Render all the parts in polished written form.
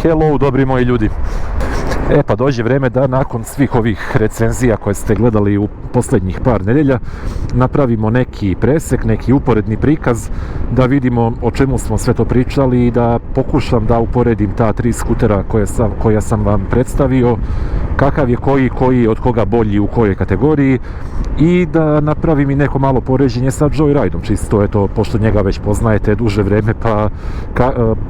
Hello, dobri moji ljudi. Pa dođe vrijeme da nakon svih ovih recenzija koje ste gledali u posljednjih par nedjelja napravimo neki presek, neki uporedni prikaz, da vidimo o čemu smo sve to pričali i da pokušam da uporedim ta 3 skutera koja sam vam predstavio, kakav je koji od koga bolji u kojoj kategoriji, i da napravim i neko malo poređenje sa Joyrideom, čisto eto, pošto njega već poznajete duže vrijeme, pa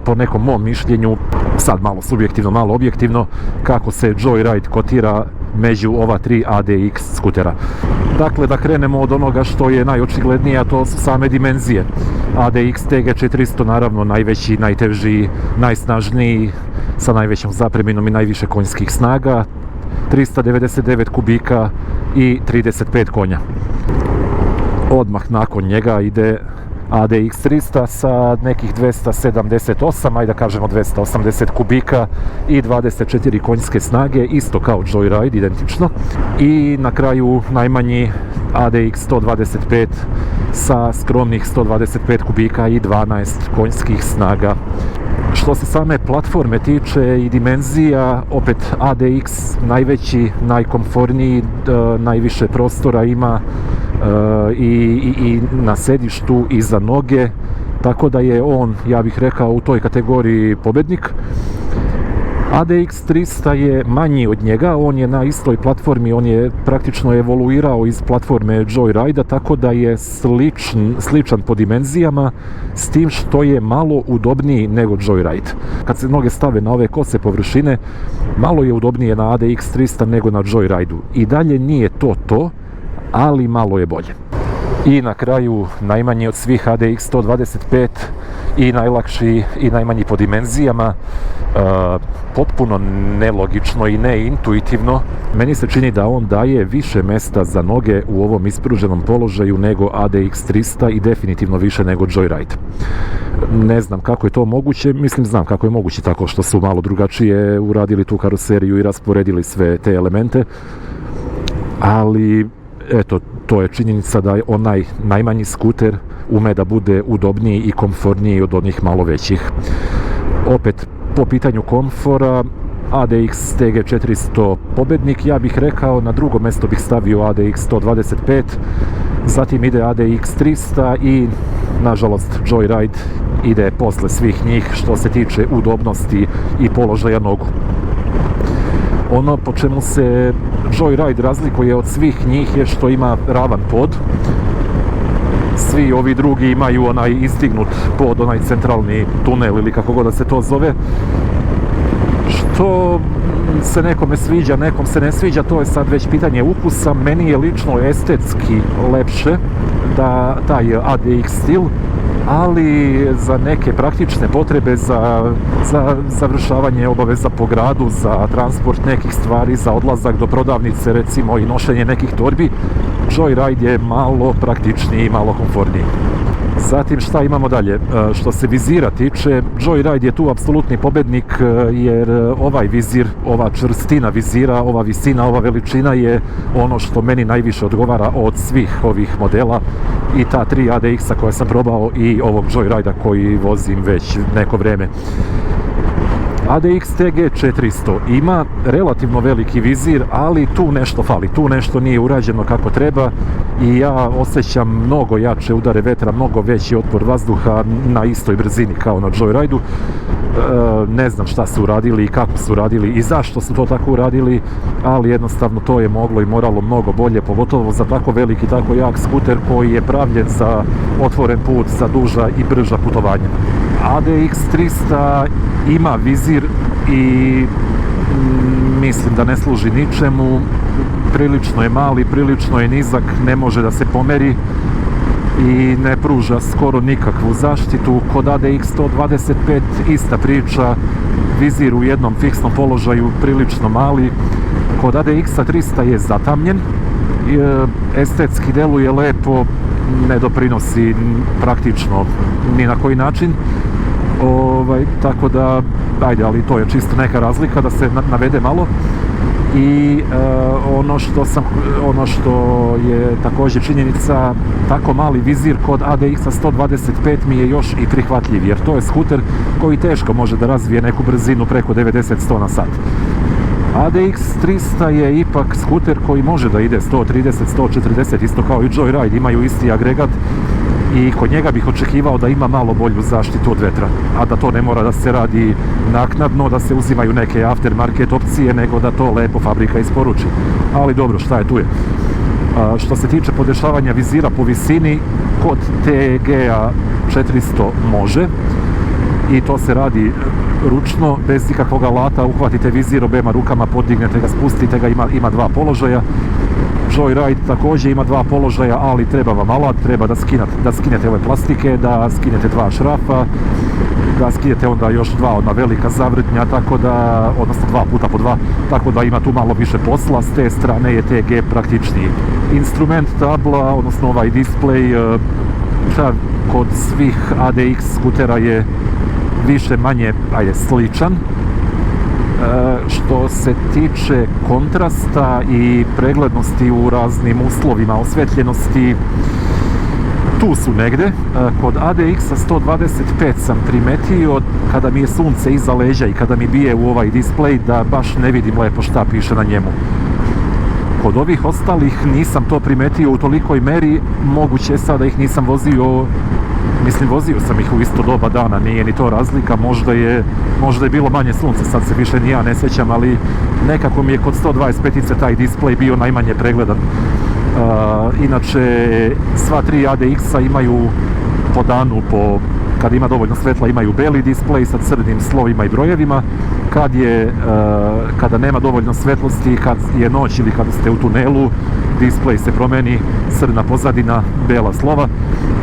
po nekom mom mišljenju, sad malo subjektivno, malo objektivno, kako se Joyride kotira među ova 3 ADX skutera. Dakle, da krenemo od onoga što je najočiglednije, a to su same dimenzije. ADX TG400 naravno najveći, najteži, najsnažniji, sa najvećom zapreminom i najviše konjskih snaga, 399 kubika i 35 konja. Odmah nakon njega ide ADX 300 sa nekih 278, ajde da kažemo 280 kubika i 24 konjske snage, isto kao Joyride, identično. I na kraju najmanji ADX 125 sa skromnih 125 kubika i 12 konjskih snaga. Što se same platforme tiče i dimenzija, opet ADX najveći, najkomforniji, najviše prostora ima i na sedištu i za noge, tako da je on, ja bih rekao, u toj kategoriji pobednik. ADX 300 je manji od njega, on je na istoj platformi, on je praktično evoluirao iz platforme Joyride, tako da je sličan po dimenzijama, s tim što je malo udobniji nego Joyride. Kad se noge stave na ove kose površine, malo je udobnije na ADX 300 nego na Joyrideu. I dalje nije to, ali malo je bolje. I na kraju najmanji od svih ADX 125 i najlakši i najmanji po dimenzijama, potpuno nelogično i neintuitivno. Meni se čini da on daje više mesta za noge u ovom ispruženom položaju nego ADX 300 i definitivno više nego Joyride. Ne znam kako je to moguće, znam kako je moguće, tako što su malo drugačije uradili tu karoseriju i rasporedili sve te elemente, ali eto, to je činjenica da je onaj najmanji skuter ume da bude udobniji i komforniji od onih malo većih. Opet, po pitanju komfora, ADX TG400 pobednik, ja bih rekao, na drugo mjesto bih stavio ADX 125, zatim ide ADX 300 i, nažalost, Joyride ide posle svih njih što se tiče udobnosti i položaja nogu. Ono po čemu se Joyride razlikuje od svih njih je što ima ravan pod. Svi ovi drugi imaju onaj izdignut pod, onaj centralni tunel ili kako god da se to zove. Što se nekome sviđa, nekom se ne sviđa, to je sad već pitanje ukusa. Meni je lično estetski lepše da taj ADX stil, ali za neke praktične potrebe, za završavanje obaveza po gradu, za transport nekih stvari, za odlazak do prodavnice recimo i nošenje nekih torbi, Joyride je malo praktičniji i malo komforniji. Zatim šta imamo dalje? Što se vizira tiče, Joyride je tu apsolutni pobednik, jer ovaj vizir, ova čvrstina vizira, ova visina, ova veličina je ono što meni najviše odgovara od svih ovih modela i ta 3 ADX-a koje sam probao i ovog Joyrida koji vozim već neko vrijeme. ADX TG400 ima relativno veliki vizir, ali tu nešto fali, tu nešto nije urađeno kako treba i ja osjećam mnogo jače udare vetra, mnogo veći otpor vazduha na istoj brzini kao na Joyrideu. Ne znam šta su uradili i kako su uradili i zašto su to tako uradili, ali jednostavno to je moglo i moralo mnogo bolje, pogotovo za tako veliki, tako jak skuter koji je pravljen za otvoren put, za duža i brža putovanja. ADX 300 ima vizir i mislim da ne služi ničemu, prilično je mali, prilično je nizak, ne može da se pomeri i ne pruža skoro nikakvu zaštitu. Kod ADX 125 ista priča, vizir u jednom fiksnom položaju, prilično mali. Kod ADX 300 je zatamljen, estetski deluje lepo, ne doprinosi praktično ni na koji način. Tako da, ajde, ali to je čisto neka razlika da se navede malo. I ono što je također činjenica, tako mali vizir kod ADX-a 125 mi je još i prihvatljiv, jer to je skuter koji teško može da razvije neku brzinu preko 90-100 na sat. ADX 300 je ipak skuter koji može da ide 130-140, isto kao i Joyride, imaju isti agregat i kod njega bih očekivao da ima malo bolju zaštitu od vetra, a da to ne mora da se radi naknadno, da se uzimaju neke aftermarket opcije, nego da to lepo fabrika isporuči. Ali dobro, šta je tu je. Što se tiče podešavanja vizira po visini, kod TG-a 400 može i to se radi ručno, bez ikakvog alata, uhvatite vizir obema rukama, podignete ga, spustite ga, ima dva položaja. Joyride također ima dva položaja, ali treba vam alat, treba da skinete ove plastike, da skinete dva šrafa, da skinete onda još dva ona velika zavrtnja, tako da, odnosno 2x2, tako da ima tu malo više posla. S te strane je TG praktičniji. Instrument tabla, odnosno ovaj display, kod svih ADX skutera je više manje sličan. Što se tiče kontrasta i preglednosti u raznim uslovima osvetljenosti, tu su negde. Kod ADX-a 125 sam primetio, kada mi je sunce iza leđa i kada mi bije u ovaj display, da baš ne vidim lepo šta piše na njemu. Kod ovih ostalih nisam to primetio u tolikoj meri, moguće sada ih nisam vozio. Mislim, vozio sam ih u isto doba dana, nije ni to razlika, možda je bilo manje sunca, sad se više ni ja ne sjećam, ali nekako mi je kod 125-ice taj display bio najmanje pregledan. Inače, sva tri ADX-a imaju po danu, kad ima dovoljno svetla, imaju beli display sa crnim slovima i brojevima. Kada nema dovoljno svetlosti, kad je noć ili kada ste u tunelu, display se promeni, crna pozadina, bela slova,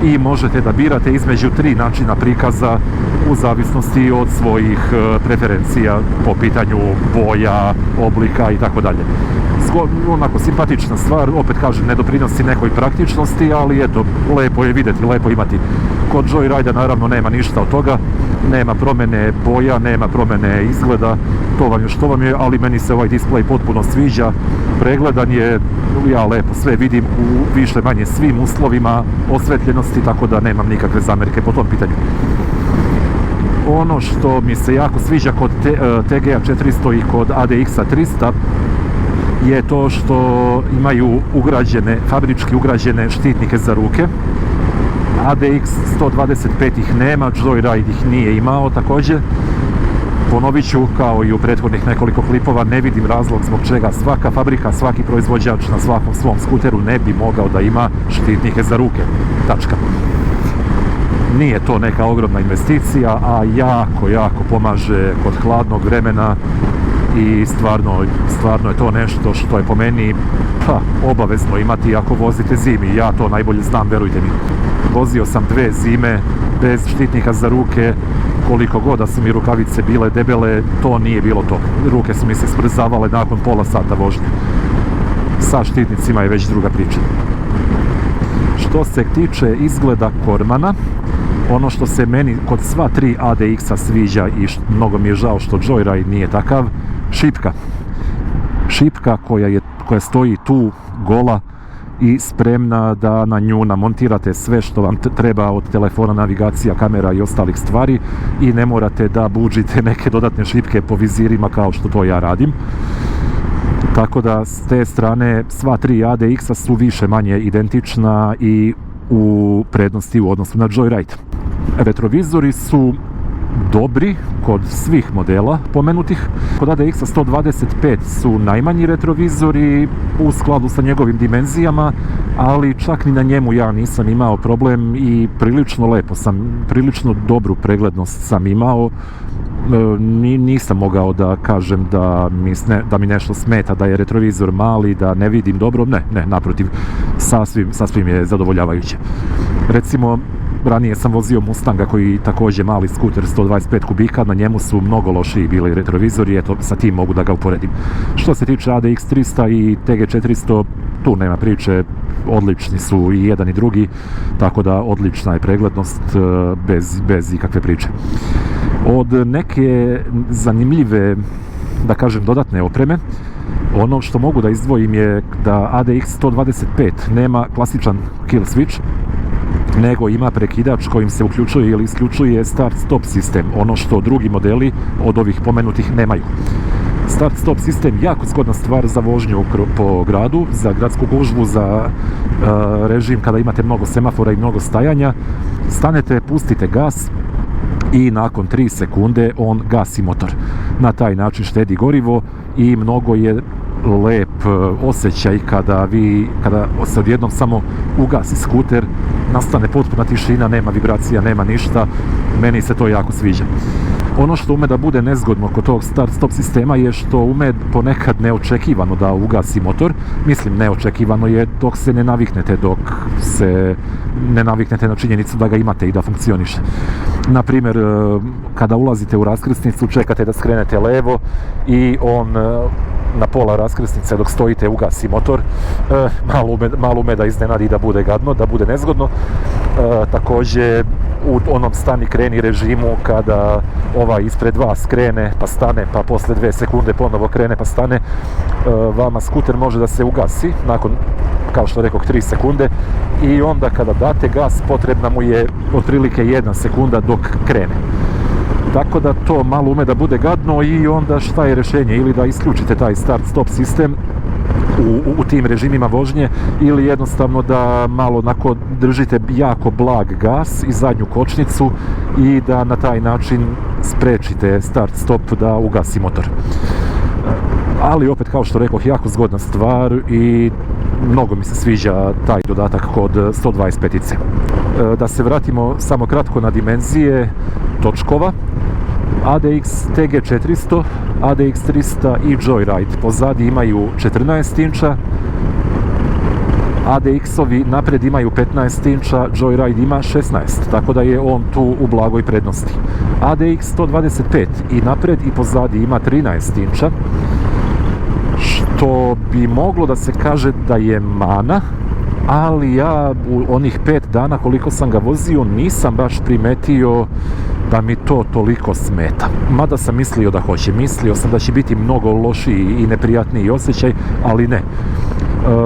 i možete da birate između tri načina prikaza u zavisnosti od svojih preferencija po pitanju boja, oblika i tako dalje. Onako simpatična stvar, opet kažem, ne doprinosi nekoj praktičnosti, ali eto, lepo je vidjeti, lepo imati. Kod Joyride naravno nema ništa od toga, nema promjene boja, nema promjene izgleda, to vam je, ali meni se ovaj display potpuno sviđa, pregledan je, ja lepo sve vidim u više manje svim uslovima osvetljenosti, tako da nemam nikakve zamerke po tom pitanju. Ono što mi se jako sviđa kod TG-a 400 i kod ADX-a 300 je to što imaju fabrički ugrađene štitnike za ruke. ADX 125 ih nema, Joyride ih nije imao također. Ponovit ću, kao i u prethodnih nekoliko klipova, ne vidim razlog zbog čega svaka fabrika, svaki proizvođač na svakom svom skuteru ne bi mogao da ima štitnike za ruke. Tačka. Nije to neka ogromna investicija, a jako pomaže kod hladnog vremena i stvarno je to nešto što je po meni obavezno imati ako vozite zimi. Ja to najbolje znam, verujte mi. Vozio sam 2 zime bez štitnika za ruke, koliko god da su mi rukavice bile debele, to nije bilo to. Ruke su mi se smrzavale nakon pola sata vožnje. Sa štitnicima je već druga priča. Što se tiče izgleda kormana, ono što se meni kod sva 3 ADX-a sviđa i mnogo mi je žao što Joyride nije takav, šipka koja stoji tu gola i spremna da na nju namontirate sve što vam treba od telefona, navigacija, kamera i ostalih stvari, i ne morate da budžite neke dodatne šipke po vizirima kao što to ja radim. Tako da s te strane sva 3 ADX-a su više manje identična i u prednosti u odnosu na Joyride. Retrovizori su dobri kod svih modela pomenutih. Kod ADX-a 125 su najmanji retrovizori u skladu sa njegovim dimenzijama, ali čak ni na njemu ja nisam imao problem i prilično dobru preglednost sam imao. Nisam mogao da kažem da mi nešto smeta, da je retrovizor mali, da ne vidim dobro, ne, naprotiv, sasvim je zadovoljavajuće. Recimo, ranije sam vozio Mustanga koji također mali skuter 125 kubika, na njemu su mnogo lošiji bili retrovizori, eto sa tim mogu da ga uporedim. Što se tiče ADX 300 i TG 400, tu nema priče, odlični su i jedan i drugi, tako da odlična je preglednost bez ikakve priče. Od neke zanimljive da kažem, dodatne opreme. Ono što mogu da izdvojim je da ADX 125 nema klasičan kill switch, nego ima prekidač kojim se uključuje ili isključuje start-stop sistem, ono što drugi modeli od ovih pomenutih nemaju. Start-stop sistem jako zgodna stvar za vožnju po gradu, za gradsku gužvu, za režim kada imate mnogo semafora i mnogo stajanja. Stanete, pustite gas i nakon 3 sekunde on gasi motor. Na taj način štedi gorivo i mnogo je lep osjećaj kada se odjednom samo ugasi skuter, nastane potpuna tišina, nema vibracija, nema ništa. Meni se to jako sviđa. Ono što ume da bude nezgodno kod tog start-stop sistema je što ume ponekad neočekivano da ugasi motor. Mislim, neočekivano je dok se ne naviknete, na činjenicu da ga imate i da funkcioniše. Naprimjer, kada ulazite u raskrsnicu, čekate da skrenete levo i on na pola raskrsnice dok stojite ugasi motor. Malo ume da iznenadi, da bude gadno, da bude nezgodno. Također u onom stani kreni režimu, kada ovaj ispred vas krene pa stane, pa posle 2 sekunde ponovo krene pa stane, vama skuter može da se ugasi nakon, kao što rekoh, 3 sekunde i onda kada date gas potrebna mu je otprilike 1 sekunda dok krene. Tako da to malo ume da bude gadno i onda šta je rješenje? Ili da isključite taj start-stop sistem u tim režimima vožnje, ili jednostavno da malo onako držite jako blag gas i zadnju kočnicu i da na taj način sprečite start-stop da ugasi motor. Ali opet, kao što rekoh, jako zgodna stvar i mnogo mi se sviđa taj dodatak kod 125-ice. Da se vratimo samo kratko na dimenzije točkova. ADX TG400, ADX 300 i Joyride pozadi imaju 14 inča, ADX-ovi napred imaju 15 inča, Joyride ima 16, tako da je on tu u blagoj prednosti. ADX 125 i napred i pozadi ima 13 inča, što bi moglo da se kaže da je mana, ali ja u onih 5 dana koliko sam ga vozio nisam baš primetio da mi to toliko smeta. Mada sam mislio da hoće, mislio sam da će biti mnogo lošiji i neprijatniji osjećaj, ali ne.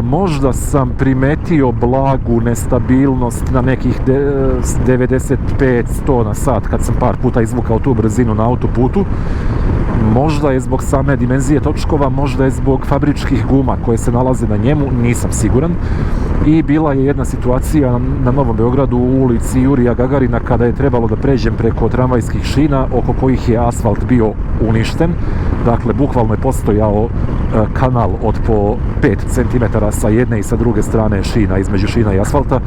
Možda sam primetio blagu nestabilnost na nekih 95-100 na sat kad sam par puta izvukao tu brzinu na autoputu. Možda je zbog same dimenzije točkova, možda je zbog fabričkih guma koje se nalaze na njemu, nisam siguran. I bila je jedna situacija na Novom Beogradu u ulici Jurija Gagarina kada je trebalo da pređem preko tramvajskih šina oko kojih je asfalt bio uništen. Dakle, bukvalno je postojao kanal od po 5 cm sa jedne i sa druge strane šina, između šina i asfalta.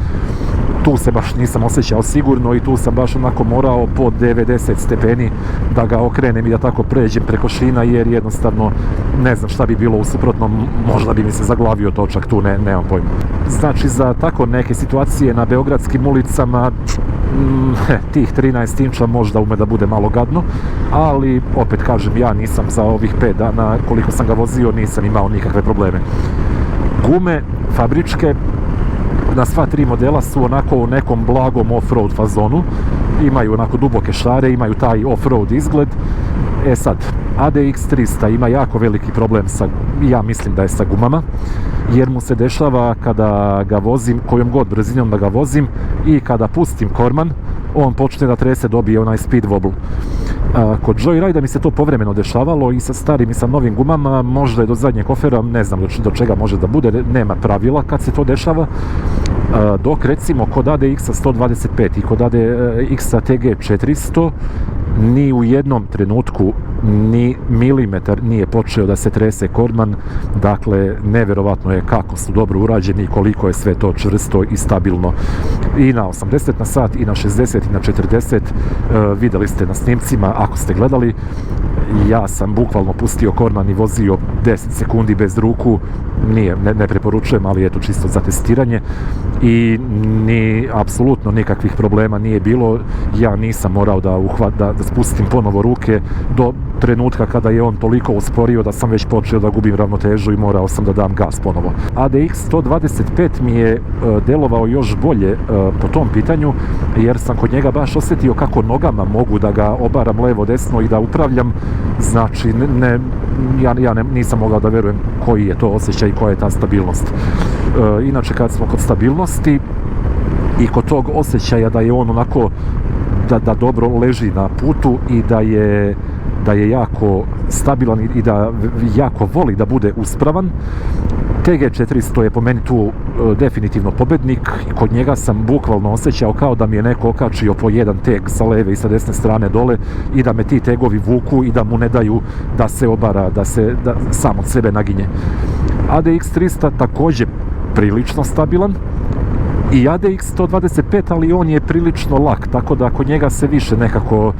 Tu se baš nisam osjećao sigurno i tu sam baš onako morao po 90 stepeni da ga okrenem i da tako pređem preko šina, jer jednostavno ne znam šta bi bilo u suprotnom, možda bi mi se zaglavio točak tu, nemam pojma. Znači, za tako neke situacije na beogradskim ulicama tih 13 inča možda ume da bude malo gadno, ali opet kažem, ja nisam za ovih 5 dana koliko sam ga vozio nisam imao nikakve probleme. Gume fabričke na sva 3 modela su onako u nekom blagom off-road fazonu, imaju onako duboke šare, imaju taj off-road izgled. Sad, ADX 300 ima jako veliki problem ja mislim da je sa gumama, jer mu se dešava kada ga vozim, kojom god brzinom da ga vozim i kada pustim korman, on počne da trese, dobije onaj speed wobble. Kod Joyride mi se to povremeno dešavalo i sa starim i sa novim gumama, možda je do zadnjeg kofera, ne znam do čega može da bude, nema pravila kad se to dešava. Dok recimo kod ADX-a 125 i kod ADX-a TG400 ni u jednom trenutku ni milimetar nije počeo da se trese korman. Dakle, neverovatno je kako su dobro urađeni i koliko je sve to čvrsto i stabilno. I na 80 na sat, i na 60, i na 40, vidjeli ste na snimcima ako ste gledali. Ja sam bukvalno pustio korman i vozio 10 sekundi bez ruku. Ne preporučujem, ali eto, čisto za testiranje. I apsolutno nikakvih problema nije bilo. Ja nisam morao da spustim ponovo ruke. trenutka kada je on toliko usporio da sam već počeo da gubim ravnotežu i morao sam da dam gas ponovo. ADX 125 mi je delovao još bolje po tom pitanju, jer sam kod njega baš osjetio kako nogama mogu da ga obaram levo desno i da upravljam. Znači ja nisam mogao da verujem koji je to osjećaj i koja je ta stabilnost. Inače, kad smo kod stabilnosti i kod tog osjećaja da je on onako da dobro leži na putu i da je jako stabilan i da jako voli da bude uspravan, TG400 je po meni tu definitivno pobednik. Kod njega sam bukvalno osjećao kao da mi je neko okačio po jedan teg sa leve i sa desne strane dole i da me ti tegovi vuku i da mu ne daju da se obara, da sam od sebe naginje. ADX 300 također prilično stabilan i ADX 125, ali on je prilično lak, tako da kod njega se više nekako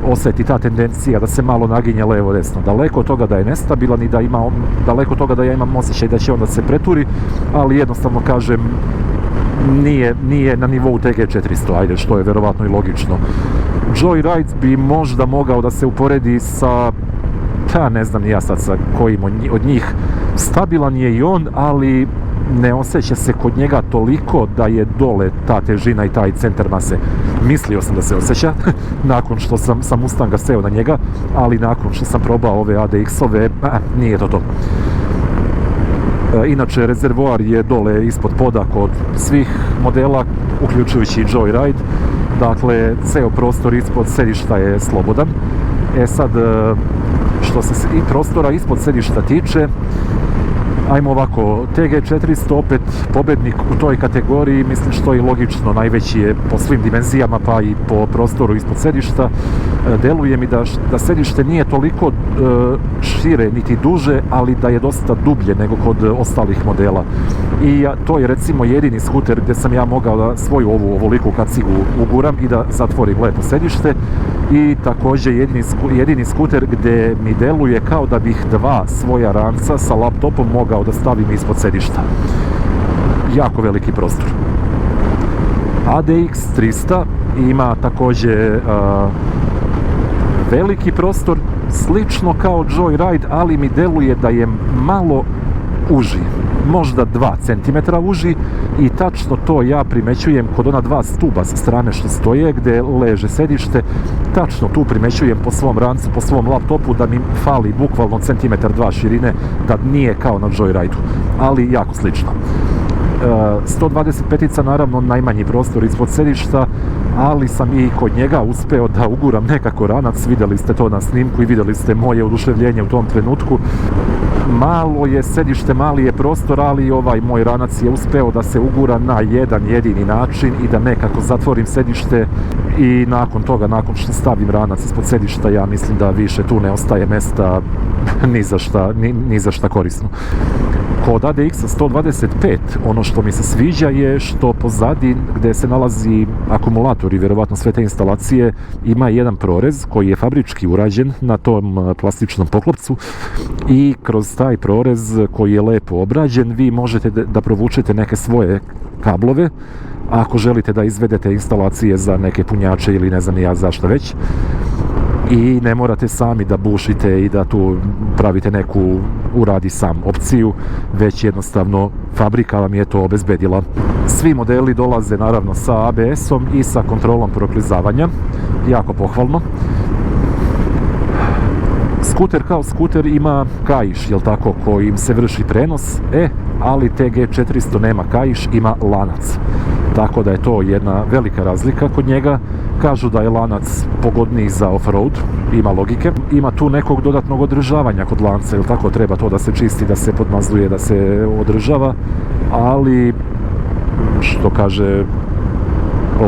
osjeti ta tendencija da se malo naginje levo desno. Daleko od toga da je nestabilan i daleko od toga da ja imam osjećaj da će onda se preturi, ali jednostavno kažem, nije na nivou TG400, ajde, što je verovatno i logično. Joyride bi možda mogao da se uporedi sa, ne znam ni ja sad sa kojim od njih. Stabilan je i on, ali ne osjeća se kod njega toliko da je dole ta težina i taj centar mase. Mislio sam da se osjeća nakon što sam sa Mustanga seo na njega, ali nakon što sam probao ove ADX-ove, nije to. Inače, rezervoar je dole ispod poda kod svih modela, uključujući i Joyride. Dakle, ceo prostor ispod sedišta je slobodan. Sad, što se i prostora ispod sedišta tiče, ajmo ovako, TG400 opet pobednik u toj kategoriji, mislim što je logično, najveći je po svim dimenzijama pa i po prostoru ispod sedišta. Deluje mi da sedište nije toliko šire niti duže, ali da je dosta dublje nego kod ostalih modela. I to je recimo jedini skuter gdje sam ja mogao da svoju ovoliku kacigu uguram i da zatvorim lepo sedište. I također jedini skuter gdje mi deluje kao da bih dva svoja ranca sa laptopom mogao da stavim ispod sedišta. Jako veliki prostor. ADX 300 ima također veliki prostor, slično kao Joyride, ali mi deluje da je malo uži. Možda 2 cm uži i tačno to ja primećujem kod ona dva stuba sa strane što stoje gdje leže sedište. Tačno tu primećujem po svom rancu, po svom laptopu da mi fali bukvalno centimetar 2 širine, da nije kao na Joyride-u, ali jako slično. 125-ica naravno najmanji prostor ispod sedišta, ali sam i kod njega uspeo da uguram nekako ranac. Vidjeli ste to na snimku i vidjeli ste moje oduševljenje u tom trenutku. Malo je sedište, mali je prostor, ali ovaj moj ranac je uspeo da se ugura na jedan jedini način i da nekako zatvorim sedište. I nakon toga, nakon što stavim ranac ispod sedišta, ja mislim da više tu ne ostaje mesta ni za šta korisno. Kod ADX 125 ono što mi se sviđa je što pozadi gdje se nalazi akumulator i vjerovatno sve te instalacije ima jedan prorez koji je fabrički urađen na tom plastičnom poklopcu i kroz taj prorez koji je lepo obrađen vi možete da provučete neke svoje kablove ako želite da izvedete instalacije za neke punjače ili ne znam ja zašto već. I ne morate sami da bušite i da tu pravite neku uradi sam opciju, već jednostavno fabrika vam je to obezbedila. Svi modeli dolaze naravno sa ABS-om i sa kontrolom proklizavanja, jako pohvalno. Skuter kao skuter ima kaiš, jel tako, kojim se vrši prenos, ali TG400 nema kaiš, ima lanac. Tako da je to jedna velika razlika kod njega. Kažu da je lanac pogodniji za off-road, ima logike. Ima tu nekog dodatnog održavanja kod lanca, jel tako, treba to da se čisti, da se podmazuje, da se održava, ali što kaže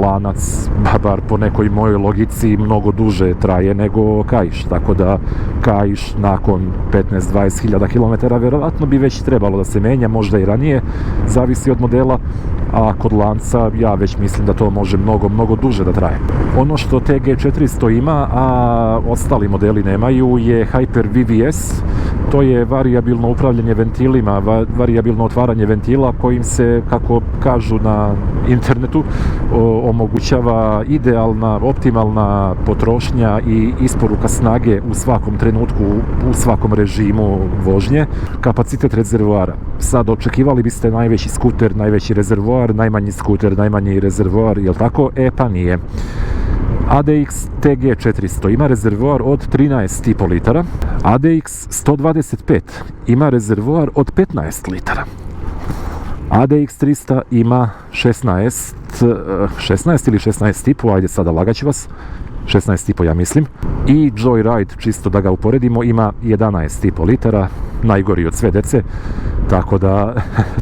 lanac, bar po nekoj mojoj logici, mnogo duže traje nego kaiš, tako da kaiš nakon 15-20 hiljada kilometara vjerovatno bi već trebalo da se menja, možda i ranije, zavisi od modela, a kod lanca ja već mislim da to može mnogo duže da traje. Ono što TG400 ima, a ostali modeli nemaju, je Hyper VVS. To je varijabilno upravljanje ventilima, varijabilno otvaranje ventila kojim se, kako kažu na internetu, omogućava idealna, optimalna potrošnja i isporuka snage u svakom trenutku, u svakom režimu vožnje. Kapacitet rezervoara. Sad očekivali biste najveći skuter, najveći rezervoar, najmanji skuter, najmanji rezervoar, jel tako? Pa nije. ADX TG400 ima rezervoar od 13,5 litara, ADX 125 ima rezervoar od 15 litara, ADX 300 ima 16 ili 16,5, ajde sada lagaću vas, 16,5 ja mislim, i Joyride, čisto da ga uporedimo, ima 11,5 litara, najgori od sve dece, tako da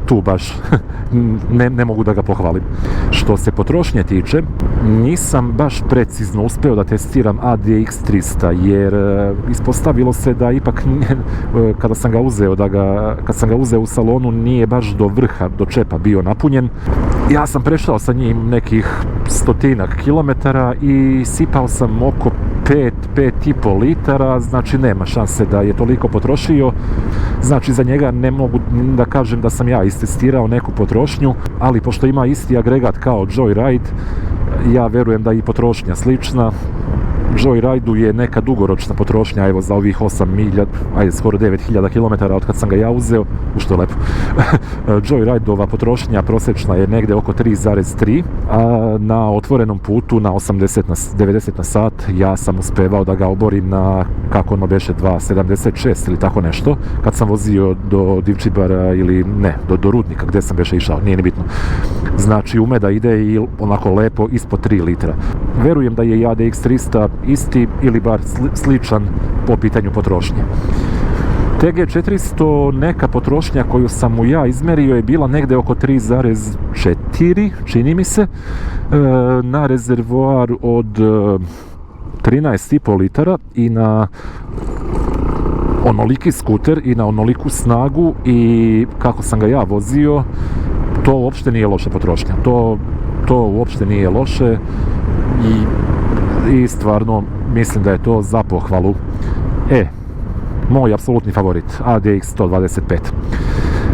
tu baš ne mogu da ga pohvalim. Što se potrošnje tiče, nisam baš precizno uspeo da testiram ADX 300, jer ispostavilo se da ipak kada sam ga uzeo u salonu nije baš do vrha, do čepa bio napunjen. Ja sam prešao sa njim nekih 100-ak kilometara i sipao sam oko 5,5 litara, znači nema šanse da je toliko potrošio. Znači za njega ne mogu da kažem da sam ja istestirao neku potrošnju, ali pošto ima isti agregat kao Joyride, ja verujem da je i potrošnja slična. Joyride-u je neka dugoročna potrošnja, evo za ovih 8.000, ajde skoro 9.000 km od kad sam ga ja uzeo, što je lepo. Joyride-ova potrošnja prosječna je negde oko 3,3, a na otvorenom putu na 90 na sat ja sam uspevao da ga oborim na, kako ono beše, 2,76 ili tako nešto, kad sam vozio do Divčibara ili ne, do Rudnika, gde sam beše išao, nije ni bitno. Znači ume da ide i onako lepo ispod 3 litra. Verujem da je i ADX 300 isti ili bar sličan po pitanju potrošnje. TG400, neka potrošnja koju sam mu ja izmerio je bila negde oko 3,4, čini mi se, na rezervoar od 13,5 litara i na onoliki skuter i na onoliku snagu, i kako sam ga ja vozio, to uopšte nije loša potrošnja. To uopšte nije loše i stvarno mislim da je to za pohvalu. Moj apsolutni favorit, ADX 125.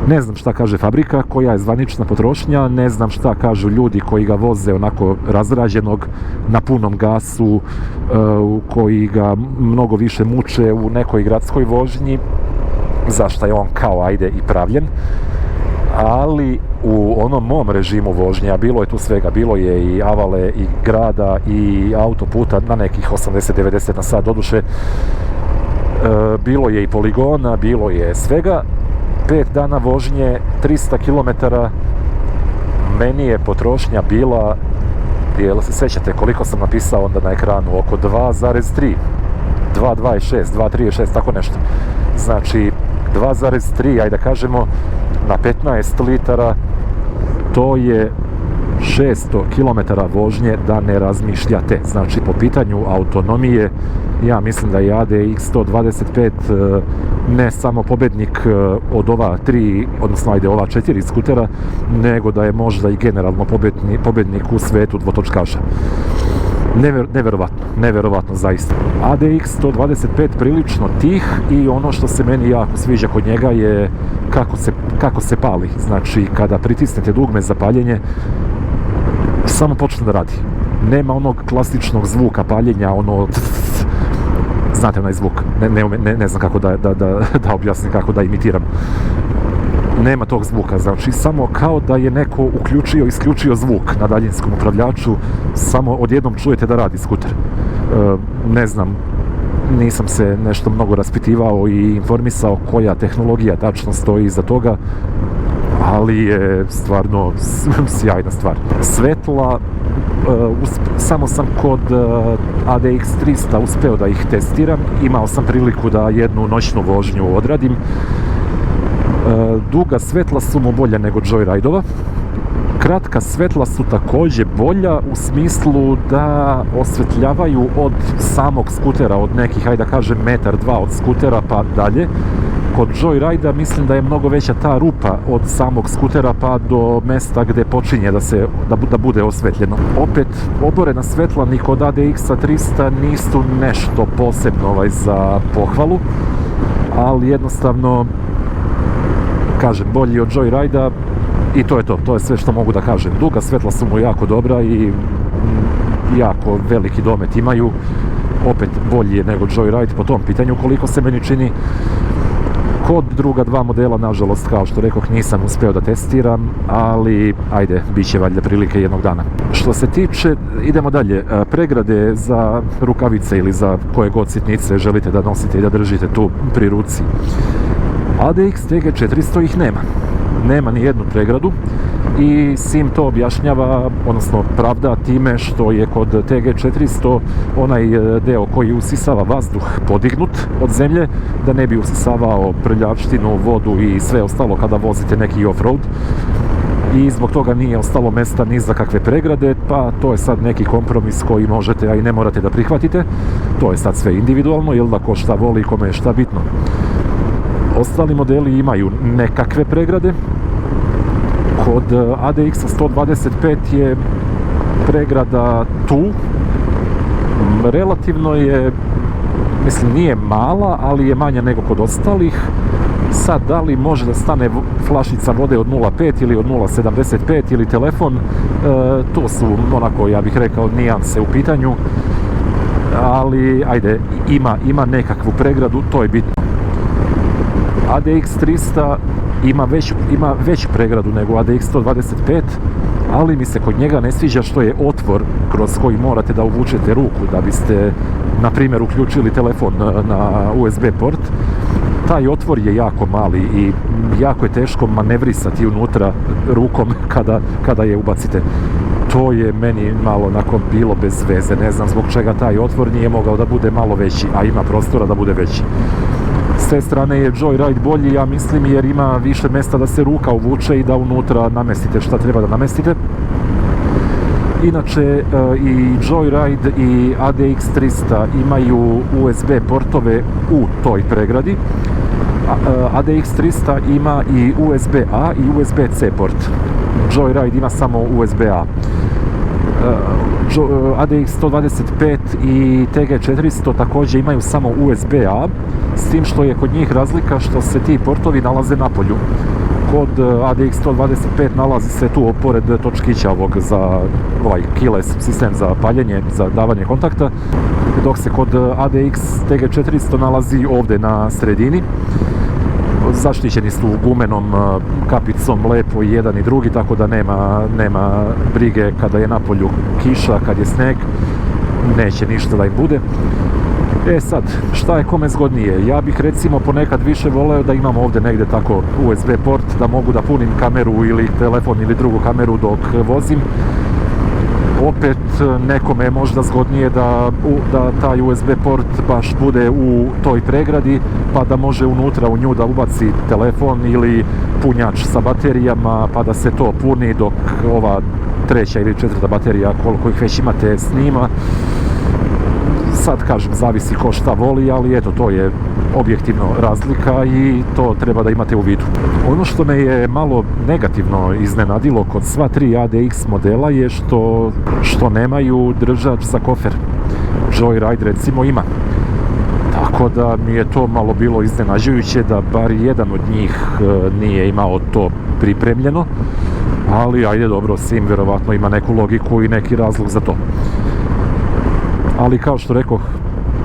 Ne znam šta kaže fabrika, koja je zvanična potrošnja, ne znam šta kažu ljudi koji ga voze onako razrađenog, na punom gasu, koji ga mnogo više muče u nekoj gradskoj vožnji, zašto je on kao ajde i pravljen. Ali u onom mom režimu vožnja bilo je tu svega, bilo je i avale i grada i autoputa na nekih 80-90 na sat, doduše bilo je i poligona, bilo je svega. 5 dana vožnje, 300 km, meni je potrošnja bila, jel se sećate koliko sam napisao onda na ekranu, oko 2,3, 2,26, 2,36, tako nešto. Znači 2,3, ajde da kažemo, na 15 litara, to je 600 km vožnje da ne razmišljate. Znači po pitanju autonomije, ja mislim da je ADX 125 ne samo pobednik od ova 3, odnosno ajde ova 4 skutera, nego da je možda i generalno pobednik u svetu dvotočkaša. Neverovatno zaista. ADX 125 prilično tih, i ono što se meni jako sviđa kod njega je kako se pali. Znači kada pritisnete dugme za paljenje, samo počne da radi. Nema onog klasičnog zvuka paljenja, ono znate onaj zvuk, ne znam kako da objasnim, kako da imitiram. Nema tog zvuka, znači samo kao da je neko uključio, isključio zvuk na daljinskom upravljaču, samo odjednom čujete da radi skuter. Ne znam, nisam se nešto mnogo raspitivao i informisao koja tehnologija tačno stoji iza toga, ali je stvarno sjajna stvar. Svetla, samo sam kod ADX 300 uspeo da ih testiram, imao sam priliku da jednu noćnu vožnju odradim. Duga svetla su mu bolja nego Joyride-ova. Kratka svetla su takođe bolja u smislu da osvetljavaju od samog skutera, od nekih, ajde da kažem, 1-2 od skutera pa dalje. Kod Joyride-a mislim da je mnogo veća ta rupa od samog skutera pa do mesta gde počinje da bude osvetljeno. Opet, oborena svetla ni kod ADX 300 nisu nešto posebno za pohvalu. ali jednostavno, kažem, bolji od Joyride-a i to je sve što mogu da kažem. Duga svetla su mu jako dobra i jako veliki domet imaju, opet bolji je nego Joyride po tom pitanju koliko se meni čini. Kod druga dva modela, nažalost, kao što rekoh, nisam uspeo da testiram, ali ajde, bit će valjda prilike jednog dana. Što se tiče, idemo dalje, pregrade za rukavice ili za koje god sitnice želite da nosite i da držite tu pri ruci. ADX TG400 ih nema. Nema ni jednu pregradu i SIM to objašnjava, odnosno pravda time što je kod TG400 onaj deo koji usisava vazduh podignut od zemlje, da ne bi usisavao prljavštinu, vodu i sve ostalo kada vozite neki off-road. I zbog toga nije ostalo mesta ni za kakve pregrade, pa to je sad neki kompromis koji možete, a i ne morate da prihvatite. To je sad sve individualno, jel da, ko šta voli i kome je šta bitno. Ostali modeli imaju nekakve pregrade. Kod ADX 125 je pregrada tu. Relativno je, mislim, nije mala, ali je manja nego kod ostalih. Sad, da li može da stane flašica vode od 0,5 ili od 0,75 ili telefon, to su onako, ja bih rekao, nijanse u pitanju. Ali, ajde, ima pregradu, to je bitno. ADX 300 ima veću pregradu nego ADX 125, ali mi se kod njega ne sviđa što je otvor kroz koji morate da uvučete ruku da biste, na primjer, uključili telefon na USB port. Taj otvor je jako mali i jako je teško manevrisati unutra rukom kada je ubacite. To je meni malo onako bilo bez veze, ne znam zbog čega taj otvor nije mogao da bude malo veći, a ima prostora da bude veći. S te strane je Joyride bolji, ja mislim, jer ima više mjesta da se ruka uvuče i da unutra namestite šta treba da namestite. Inače, i Joyride i ADX 300 imaju USB portove u toj pregradi. ADX 300 ima i USB-A i USB-C port. Joyride ima samo USB-A. ADX 125 i TG400 također imaju samo USB-A, s tim što je kod njih razlika što se ti portovi nalaze na polju. Kod ADX 125 nalazi se tu pored točkića ovog za ovaj keyless sistem za paljenje, za davanje kontakta, dok se kod ADX TG400 nalazi ovdje na sredini. Zaštićeni su gumenom kapicom lepo i jedan i drugi, tako da nema brige kada je na polju kiša, kad je sneg, neće ništa da im bude. E sad, šta je kome zgodnije? Ja bih recimo ponekad više voleo da imam ovdje negdje tako USB port, da mogu da punim kameru ili telefon ili drugu kameru dok vozim. Opet nekome je možda zgodnije da taj USB port baš bude u toj pregradi, pa da može unutra u nju da ubaci telefon ili punjač sa baterijama, pa da se to puni dok ova treća ili četvrta baterija, koliko ih već imate, snima. Sad kažem, zavisi ko šta voli, ali eto, to je objektivno razlika i to treba da imate u vidu. Ono što me je malo negativno iznenadilo kod sva tri ADX modela je što nemaju držač za kofer. Joyride recimo ima. Tako da mi je to malo bilo iznenađujuće da bar jedan od njih nije imao to pripremljeno, ali ajde, dobro, SIM vjerovatno ima neku logiku i neki razlog za to. Ali kao što rekoh,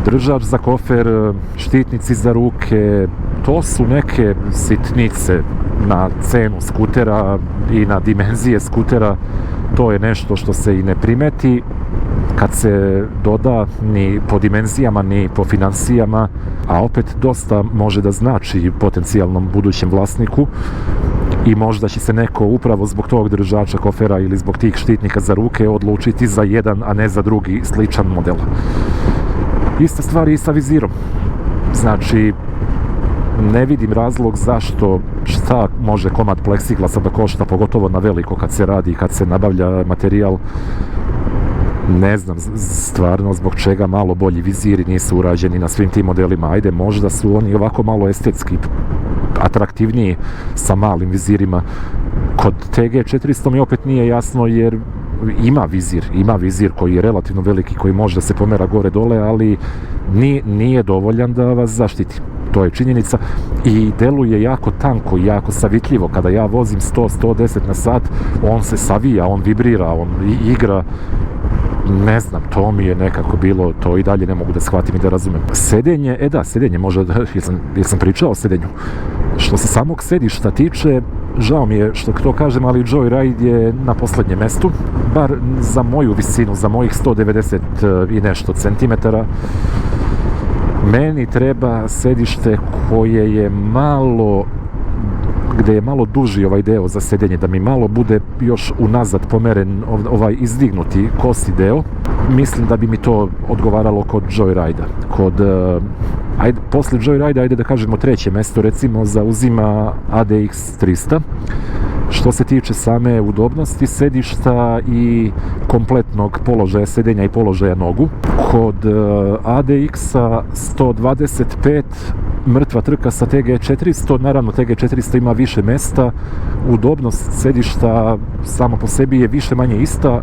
držač za kofer, štitnici za ruke, to su neke sitnice na cenu skutera i na dimenzije skutera. To je nešto što se i ne primeti kad se doda ni po dimenzijama ni po financijama, a opet dosta može da znači potencijalnom budućem vlasniku i možda će se neko upravo zbog tog držača kofera ili zbog tih štitnika za ruke odlučiti za jedan, a ne za drugi sličan model. Ista stvar i sa vizirom. Znači, ne vidim razlog šta može komad pleksiglasa da košta, pogotovo na veliko kad se radi, kad se nabavlja materijal. Ne znam stvarno zbog čega malo bolji viziri nisu urađeni na svim tim modelima. Ajde, možda su oni ovako malo estetski atraktivniji sa malim vizirima. Kod TG400 mi opet nije jasno jer ima vizir koji je relativno veliki, koji može da se pomera gore dole, ali nije dovoljan da vas zaštiti. to je činjenica, i deluje jako tanko i jako savitljivo. Kada ja vozim 100-110 na sat, on se savija, on vibrira, on igra. Ne znam, to mi je nekako bilo, to i dalje ne mogu da shvatim i da razumem. Sedenje, sedenje, možda, jesam pričao o sedenju. Što se samog sedišta tiče, žao mi je što to kažem, ali Joyride je na poslednjem mestu, bar za moju visinu, za mojih 190 i nešto centimetara. Meni treba sedište koje je gde je malo duži ovaj deo za sedenje, da mi malo bude još unazad pomeren ovaj izdignuti kosi deo. Mislim da bi mi to odgovaralo kod Joyride-a. Posle Joyride-a, ajde da kažemo treće mesto, recimo zauzima ADX 300. Što se tiče same udobnosti sedišta i kompletnog položaja sedenja i položaja nogu, kod ADX-a 125 mrtva trka sa TG400, naravno TG400 ima više mesta, udobnost sedišta samo po sebi je više manje ista,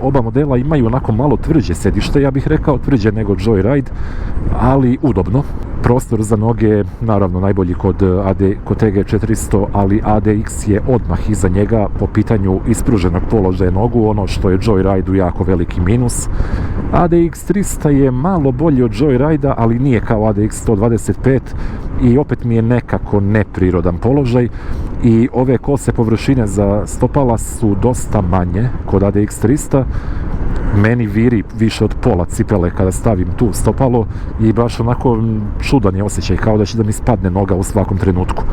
oba modela imaju onako malo tvrđe sedište, ja bih rekao tvrđe nego Joyride, ali udobno. Prostor za noge, naravno najbolji kod TG400, ali ADX je odmah iza njega po pitanju ispruženog položaja nogu, ono što je Joyride-u jako veliki minus. ADX 300 je malo bolji od Joyride-a, ali nije kao ADX 125 i opet mi je nekako neprirodan položaj, i ove kose površine za stopala su dosta manje kod ADX 300. Meni viri više od pola cipele kada stavim tu stopalo i baš onako čudan je osjećaj, kao da će da mi spadne noga u svakom trenutku.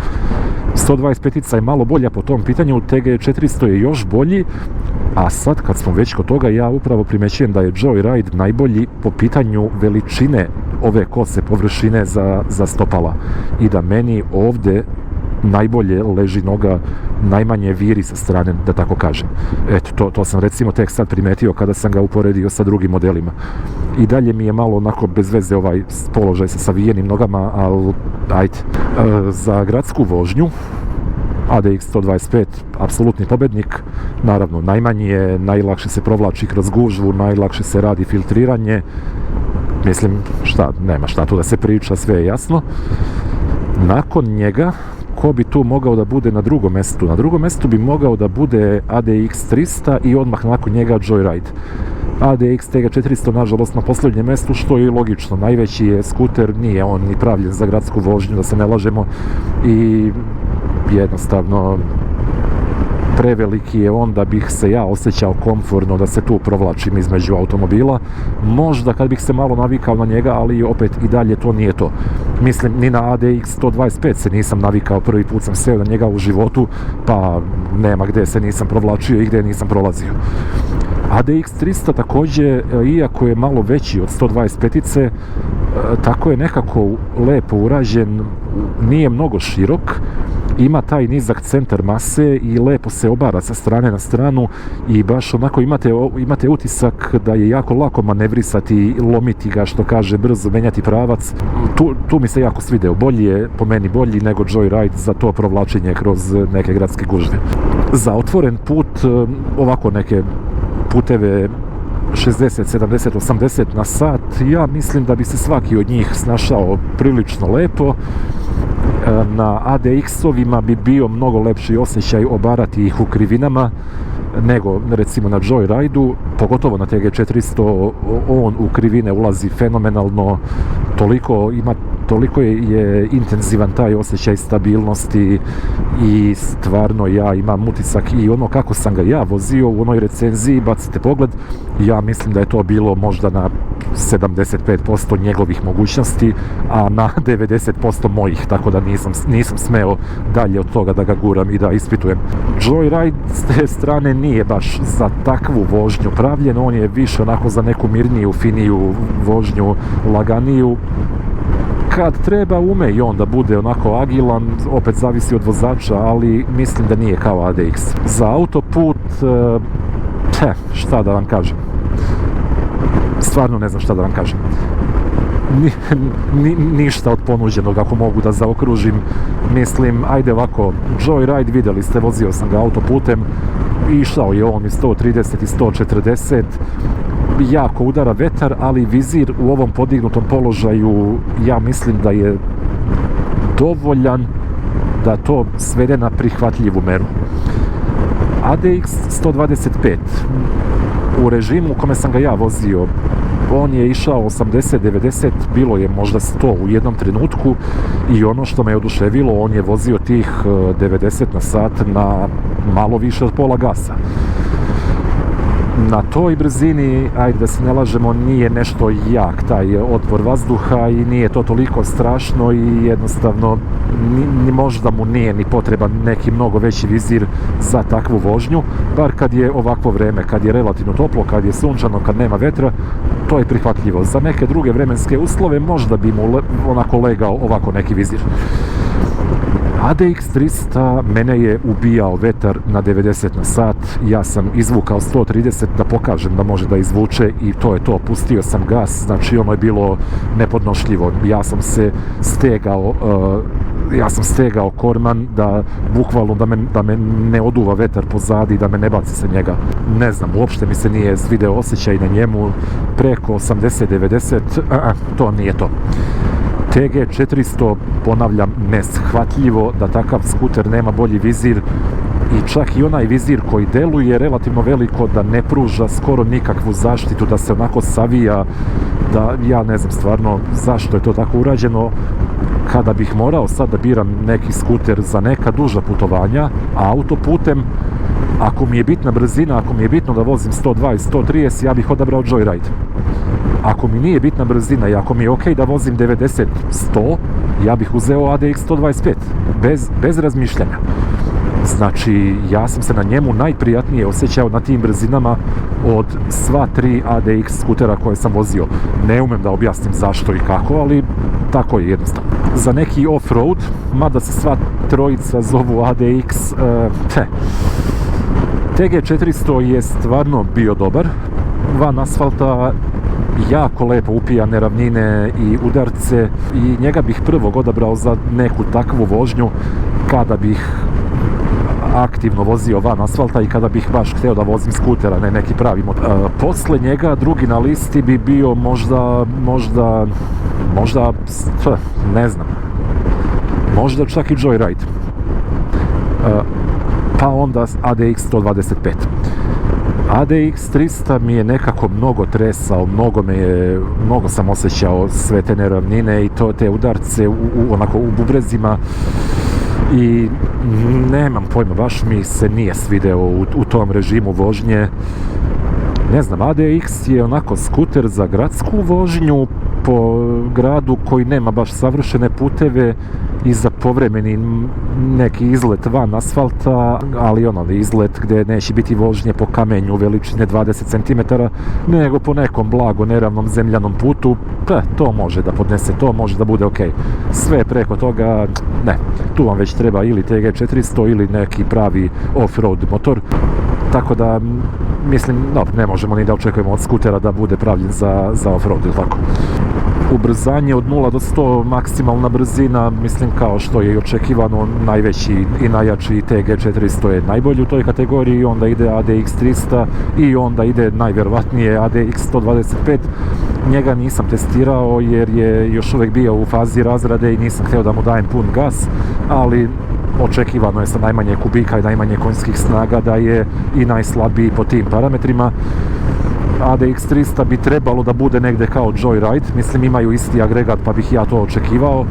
125-ica je malo bolja po tom pitanju, TG400 je još bolji, a sad kad smo već kod toga, ja upravo primećujem da je Joyride najbolji po pitanju veličine ove kose površine za stopala i da meni ovde najbolje leži noga, najmanje viri sa strane, da tako kažem. Eto, to sam recimo tek sad primetio kada sam ga uporedio sa drugim modelima. I dalje mi je malo onako bez veze ovaj položaj sa savijenim nogama, ali ajde. Za gradsku vožnju ADX 125 apsolutni pobednik, naravno najmanji je, najlakše se provlači kroz gužvu, najlakše se radi filtriranje, mislim, nema šta tu da se priča, sve je jasno. Nakon njega, ko bi tu mogao da bude na drugom mestu? Na drugom mestu bi mogao da bude ADX 300 i odmah nakon njega Joyride. ADX TG400 nažalost na posljednjem mestu, što je i logično, najveći je skuter, nije on ni pravljen za gradsku vožnju, da se ne lažemo, i jednostavno preveliki je on da bih se ja osjećao komfortno da se tu provlačim između automobila. Možda kad bih se malo navikao na njega, ali opet i dalje to nije to. Mislim, ni na ADX 125 se nisam navikao, prvi put sam seo na njega u životu, pa nema gde se nisam provlačio i gde nisam prolazio. ADX 300 takođe, iako je malo veći od 125-ice, tako je nekako lepo urađen, nije mnogo širok, ima taj nizak centar mase i lepo se obara sa strane na stranu i baš onako imate utisak da je jako lako manevrisati, lomiti ga, što kaže, brzo menjati pravac. Tu mi se jako svideo, po meni bolji nego Joyride za to provlačenje kroz neke gradske gužve. Za otvoren put, ovako neke puteve 60, 70, 80 na sat, ja mislim da bi se svaki od njih snašao prilično lepo. Na ADX-ovima bi bio mnogo lepši osjećaj obarati ih u krivinama nego recimo na Joyride-u, pogotovo na TG400, on u krivine ulazi fenomenalno, toliko je intenzivan taj osjećaj stabilnosti i stvarno ja imam utisak i ono kako sam ga ja vozio u onoj recenziji, bacite pogled, ja mislim da je to bilo možda na 75% njegovih mogućnosti, a na 90% mojih, tako da nisam smeo dalje od toga da ga guram i da ispitujem. Joyride s te strane nije baš za takvu vožnju pravljen, on je više onako za neku mirniju, finiju vožnju, laganiju. Kad treba ume i on da bude onako agilan, opet zavisi od vozača, ali mislim da nije kao ADX. Za autoput, šta da vam kažem? Stvarno ne znam šta da vam kažem. Ništa od ponuđenog, ako mogu da zaokružim. Mislim, ajde ovako, Joyride, vidjeli ste, vozio sam ga autoputem, išao je on i 130 i 140, jako udara vetar, ali vizir u ovom podignutom položaju, ja mislim da je dovoljan da to svede na prihvatljivu meru. ADX 125 u režimu u kome sam ga ja vozio, on je išao 80-90, bilo je možda 100 u jednom trenutku i ono što me je oduševilo, on je vozio tih 90 na sat na malo više od pola gasa. Na toj brzini, ajde da se ne lažemo, nije nešto jak taj otvor vazduha i nije to toliko strašno i jednostavno možda mu nije ni potreban neki mnogo veći vizir za takvu vožnju, bar kad je ovakvo vreme, kad je relativno toplo, kad je sunčano, kad nema vetra, to je prihvatljivo. Za neke druge vremenske uslove možda bi mu onako legao ovako neki vizir. ADX 300 mene je ubijao vetar na 90 na sat, ja sam izvukao 130 da pokažem da može da izvuče i to je to, pustio sam gas, znači ono je bilo nepodnošljivo, ja sam stegao korman da bukvalno da me ne oduva vetar pozadi, da me ne baci sa njega. Ne znam, uopšte mi se nije svideo osjećaj na njemu, preko 80-90, to nije to. TG400, ponavljam, neshvatljivo da takav skuter nema bolji vizir i čak i onaj vizir koji deluje relativno veliko da ne pruža skoro nikakvu zaštitu, da se onako savija, da ja ne znam stvarno zašto je to tako urađeno. Kada bih morao sad da biram neki skuter za neka duža putovanja, a autoputem, ako mi je bitna brzina, ako mi je bitno da vozim 120, 130, ja bih odabrao Joyride. Ako mi nije bitna brzina i ako mi je ok da vozim 90, 100, ja bih uzeo ADX 125, bez razmišljanja. Znači, ja sam se na njemu najprijatnije osjećao na tim brzinama od sva 3 ADX skutera koje sam vozio. Ne umem da objasnim zašto i kako, ali tako je jednostavno. Za neki off-road, mada se sva trojica zovu ADX, TG400 je stvarno bio dobar, van asfalta, jako lepo upija neravnine i udarce i njega bih prvog odabrao za neku takvu vožnju kada bih aktivno vozio van asfalta i kada bih baš hteo da vozim skutera, ne neki pravi motor. Posle njega drugi na listi bi bio možda ne znam, možda čak i Joyride, pa onda ADX 125. ADX 300 mi je nekako mnogo tresao, mnogo sam osjećao sve te neravnine i te udarce onako u bubrezima i nemam pojma, baš mi se nije svideo u tom režimu vožnje. Ne znam, ADX je onako skuter za gradsku vožnju po gradu koji nema baš savršene puteve i za povremeni neki izlet van asfalta, ali izlet gdje neće biti vožnje po kamenju veličine 20 cm, nego po nekom blago neravnom zemljanom putu, to može da podnese, to može da bude ok. Sve preko toga, ne, tu vam već treba ili TG400 ili neki pravi off-road motor, tako da mislim, ne možemo ni da očekujemo od skutera da bude pravljen za off-road ili tako. Ubrzanje od 0 do 100, maksimalna brzina, mislim kao što je i očekivano, najveći i najjači TG400 je najbolji u toj kategoriji, onda ide ADX 300 i onda ide najvjerovatnije ADX 125. Njega nisam testirao jer je još uvijek bio u fazi razrade i nisam htio da mu dajem pun gas, ali očekivano je sa najmanje kubika i najmanje konjskih snaga da je i najslabiji po tim parametrima. ADX 300 bi trebalo da bude negde kao Joyride, mislim imaju isti agregat pa bih ja to očekivao.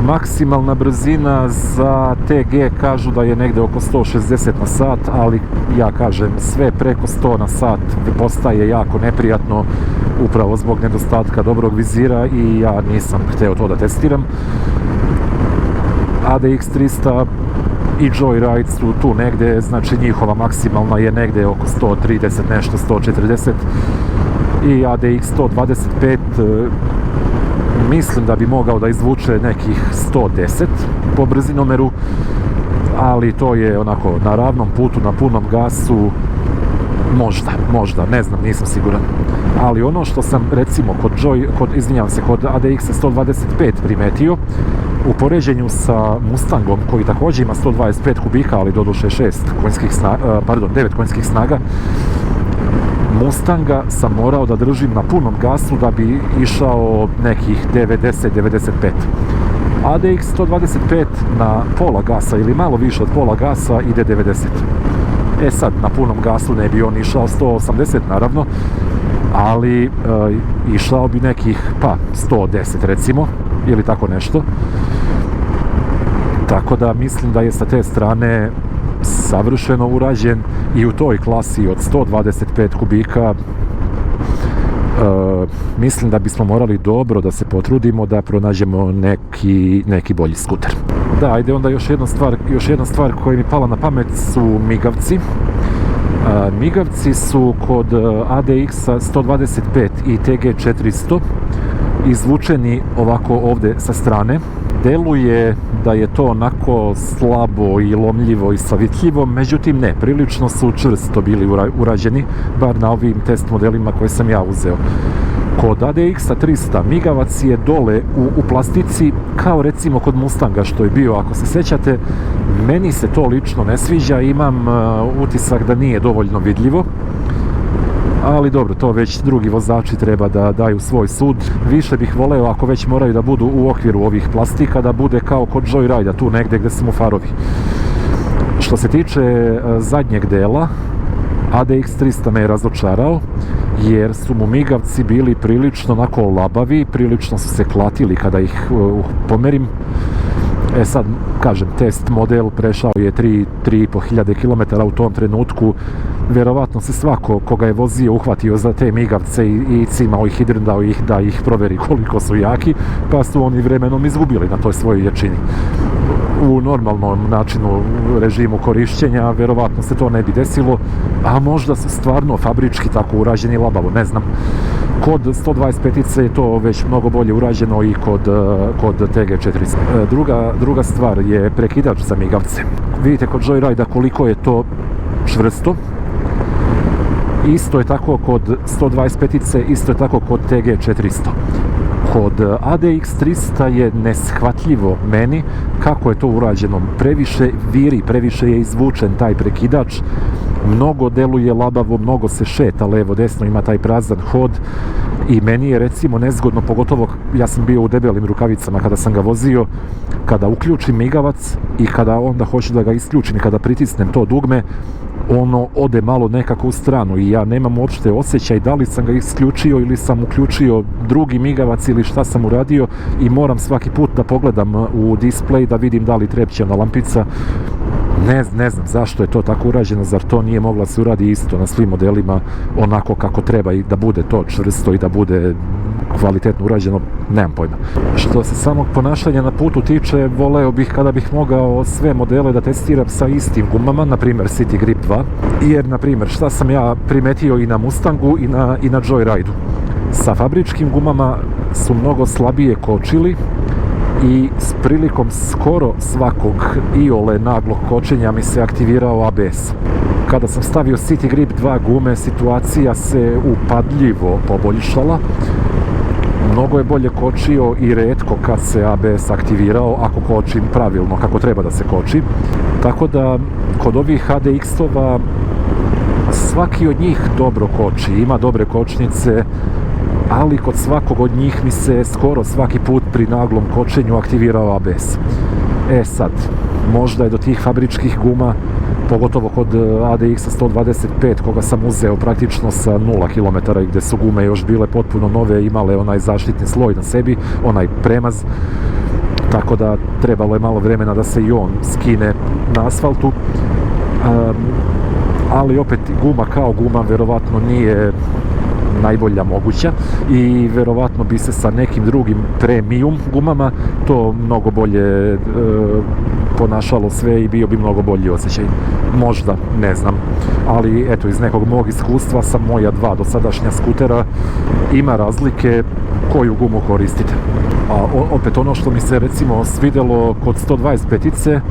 Maksimalna brzina za TG kažu da je negde oko 160 na sat, ali ja kažem sve preko 100 na sat postaje jako neprijatno upravo zbog nedostatka dobrog vizira i ja nisam hteo to da testiram. ADX 300 i Joyride su tu negde, znači njihova maksimalna je negde oko 130 nešto, 140 i ADX 125 mislim da bi mogao da izvuče nekih 110 po brzinomeru, ali to je onako na ravnom putu, na punom gasu, možda, ne znam, nisam siguran. Ali ono što sam recimo kod ADX 125 primetio, u poređenju sa Mustangom koji također ima 125 kubika, ali doduše 9 konjskih snaga, Mustanga sam morao da držim na punom gasu da bi išao nekih 90-95. ADX 125 na pola gasa ili malo više od pola gasa ide 90. Sad, na punom gasu ne bi on išao 180 naravno, ali išao bi nekih 110 recimo, ili tako nešto. Tako da mislim da je sa te strane savršeno urađen i u toj klasi od 125 kubika. Mislim da bismo morali dobro da se potrudimo da pronađemo neki bolji skuter. Da, ajde onda još jedna stvar koja mi pala na pamet su migavci. Migavci su kod ADX-a 125 i TG400 izvučeni ovako ovdje sa strane. Deluje da je to onako slabo i lomljivo i savitljivo, međutim ne, prilično su čvrsto bili urađeni, bar na ovim test modelima koje sam ja uzeo. Kod ADX-a 300 migavac je dole u plastici, kao recimo kod Mustanga što je bio, ako se sjećate. Meni se to lično ne sviđa, imam utisak da nije dovoljno vidljivo. Ali dobro, to već drugi vozači treba da daju svoj sud. Više bih voleo, ako već moraju da budu u okviru ovih plastika, da bude kao kod Joyrida, tu negdje gdje su mu farovi. Što se tiče zadnjeg dela, ADX 300 me je razočarao, jer su mu migavci bili prilično onako labavi, prilično su se klatili kada ih pomerim. Sad, kažem, test model prešao je 3.500 km u tom trenutku. Vjerovatno se svako koga je vozio uhvatio za te migavce i cimao ih i drndao ih da ih proveri koliko su jaki, pa su oni vremenom izgubili na toj svojoj jačini. U normalnom načinu, režimu korišćenja, vjerovatno se to ne bi desilo, a možda su stvarno fabrički tako urađeni labavo, ne znam. Kod 125-ice je to već mnogo bolje urađeno i kod TG400. Druga stvar je prekidač za migavce. Vidite kod Joyrida koliko je to čvrsto. Isto je tako kod 125-ice, isto je tako kod TG400. Kod ADX 300 je neshvatljivo meni kako je to urađeno. Previše viri, previše je izvučen taj prekidač. Mnogo deluje labavo, mnogo se šeta levo desno, ima taj prazan hod i meni je recimo nezgodno, pogotovo ja sam bio u debelim rukavicama kada sam ga vozio, kada uključim migavac i kada onda hoću da ga isključim i kada pritisnem to dugme, ono ode malo nekako u stranu i ja nemam uopšte osjećaj da li sam ga isključio ili sam uključio drugi migavac ili šta sam uradio i moram svaki put da pogledam u display da vidim da li trepće ona lampica. Ne znam zašto je to tako urađeno, zar to nije mogla se uradi isto na svim modelima onako kako treba i da bude to čvrsto i da bude kvalitetno urađeno, nemam pojma. Što se samog ponašanja na putu tiče, voleo bih kada bih mogao sve modele da testiram sa istim gumama, na primjer City Grip 2, jer na primjer šta sam ja primetio i na Mustangu i na Joyridu. Sa fabričkim gumama su mnogo slabije kočili i s prilikom skoro svakog iole naglog kočenja mi se aktivirao ABS. Kada sam stavio City Grip 2 gume, situacija se upadljivo poboljšala. Mnogo je bolje kočio i retko kad se ABS aktivirao, ako kočim pravilno kako treba da se koči. Tako da kod ovih ADX-ova svaki od njih dobro koči, ima dobre kočnice, ali kod svakog od njih mi se skoro svaki put pri naglom kočenju aktivirao ABS. Sad, možda je do tih fabričkih guma, pogotovo kod ADX-a 125, koga sam uzeo praktično sa 0 km i gdje su gume još bile potpuno nove, imale onaj zaštitni sloj na sebi, onaj premaz, tako da trebalo je malo vremena da se i on skine na asfaltu. Ali opet guma kao guma vjerovatno nije najbolja moguća i vjerovatno bi se sa nekim drugim premium gumama to mnogo bolje ponašalo sve i bio bi mnogo bolji osjećaj. Možda, ne znam, ali eto, iz nekog mog iskustva sa moja dva dosadašnja skutera ima razlike koju gumu koristite. A opet ono što mi se recimo svidjelo kod 125-ice,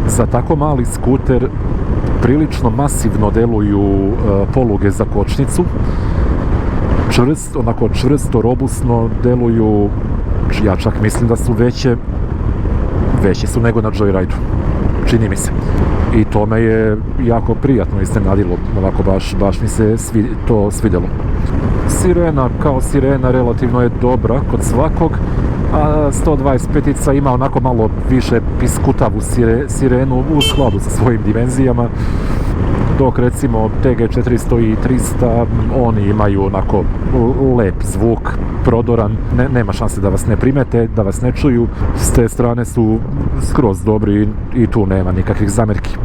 za tako mali skuter prilično masivno deluju poluge za kočnicu. Onako čvrsto, robusno deluju, ja čak mislim da su veće su nego na Joyridu, čini mi se. I to me je jako prijatno iznenadilo, onako baš mi se to svidjelo. Sirena kao sirena relativno je dobra kod svakog, a 125-ica ima onako malo više piskutavu sirenu u skladu sa svojim dimenzijama, dok recimo TG400 i 300 oni imaju onako lep zvuk, prodoran, nema šanse da vas ne primete, da vas ne čuju, s te strane su skroz dobri i tu nema nikakvih zamjerki.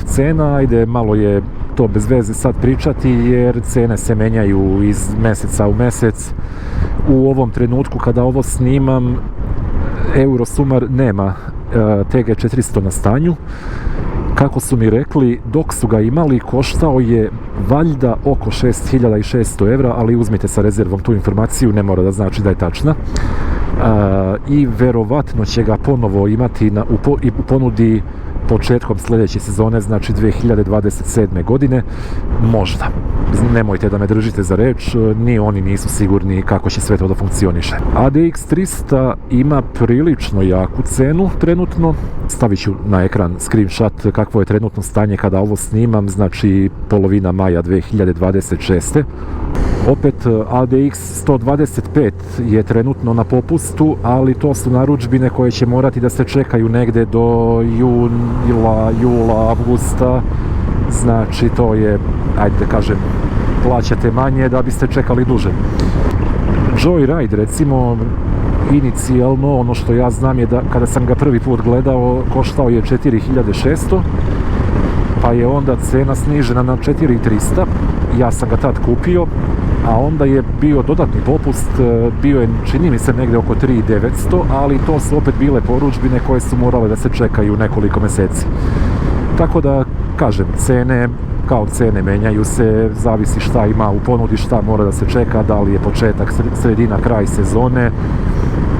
Cena, ajde malo je to bez veze sad pričati jer cene se menjaju iz mjeseca u mjesec. U ovom trenutku kada ovo snimam, Eurosumar nema TG400 na stanju. Kako su mi rekli, dok su ga imali koštao je valjda oko 6600 evra, ali uzmite sa rezervom tu informaciju, ne mora da znači da je tačna. I verovatno će ga ponovo imati u ponudi početkom sljedeće sezone, znači 2027. godine, možda. Nemojte da me držite za reč, ni oni nisu sigurni kako će sve to da funkcioniše. ADX 300 ima prilično jaku cenu trenutno. Stavit ću na ekran screenshot kakvo je trenutno stanje kada ovo snimam, znači polovina maja 2026. Opet ADX 125 je trenutno na popustu, ali to su narudžbine koje će morati da se čekaju negde do jula, avgusta. Znači to je, ajde da kažem, plaćate manje da biste čekali duže. Joyride recimo, inicijalno ono što ja znam je da kada sam ga prvi put gledao koštao je 4600, pa je onda cena snižena na 4300, ja sam ga tad kupio, a onda je bio dodatni popust, bio je čini mi se negdje oko 3900, ali to su opet bile porudžbine koje su morale da se čekaju nekoliko mjeseci. Tako da, kažem, cene kao cene menjaju se, zavisi šta ima u ponudi, šta mora da se čeka, da li je početak, sredina, kraj sezone,